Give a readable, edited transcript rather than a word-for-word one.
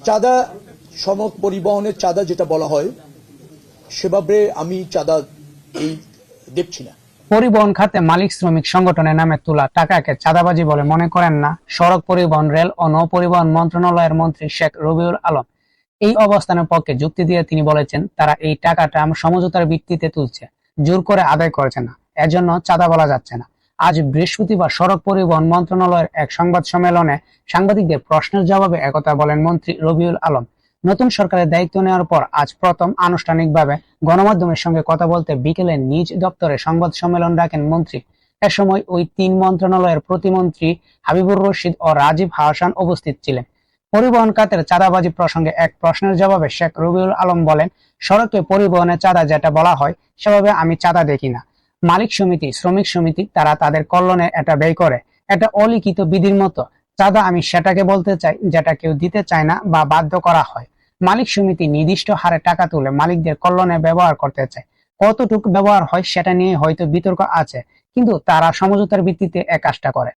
চাঁদা সড়ক পরিবহনের চাঁদা যেটা বলা হয় সেভাবে আমি চাঁদা এই দেখছি না। পরিবহন খাতে মালিক শ্রমিক সংগঠনের নামে তোলা টাকাকে চাঁদাবাজি বলে মনে করেন না সড়ক পরিবহন, রেল ও নৌপরিবহন মন্ত্রণালয়ের মন্ত্রী শেখ রবিউল আলম। এই অবস্থানের পক্ষে যুক্তি দিয়ে তিনি বলেছেন, তারা এই টাকাটা সমঝোতার ভিত্তিতে তুলছে, জোর করে আদায় করছে না, এজন্য চাঁদা বলা যাচ্ছে না। আজ বৃহস্পতিবার সড়ক পরিবহন মন্ত্রণালয়ের এক সংবাদ সম্মেলনে সাংবাদিকদের প্রশ্নের জবাবে একথা বলেন মন্ত্রী রবিউল আলম। নতুন সরকারের দায়িত্ব নেওয়ার পর আজ প্রথম আনুষ্ঠানিকভাবে গণমাধ্যমের সঙ্গে কথা বলতে বিকেলে নিজ দপ্তরে সংবাদ সম্মেলন ডাকেন মন্ত্রী। এ সময় ওই তিন মন্ত্রণালয়ের প্রতিমন্ত্রী হাবিবুর রশিদ ও রাজীব হাসান উপস্থিত ছিলেন। পরিবহন খাতের চাঁদাবাজি প্রসঙ্গে এক প্রশ্নের জবাবে শেখ রবিউল আলম বলেন, সড়কে পরিবহনের চাঁদা যেটা বলা হয় সেভাবে আমি চাঁদা দেখি না। মালিক সমিতি, শ্রমিক সমিতি তারা তাদের কল্যাণে এটা ব্যয় করে, এটা অলিখিত বিধির মতো। চাঁদা আমি সেটাকে বলতে চাই যেটা কেউ দিতে চায় না বা বাধ্য করা হয়। মালিক সমিতি নির্দিষ্ট হারে টাকা তুলে মালিকদের কল্যাণে ব্যবহার করতে চায়। কতটুকু ব্যবহার হয় সেটা নিয়ে হয়তো বিতর্ক আছে, কিন্তু তারা সমঝোতার ভিত্তিতে এ কাজটা করে।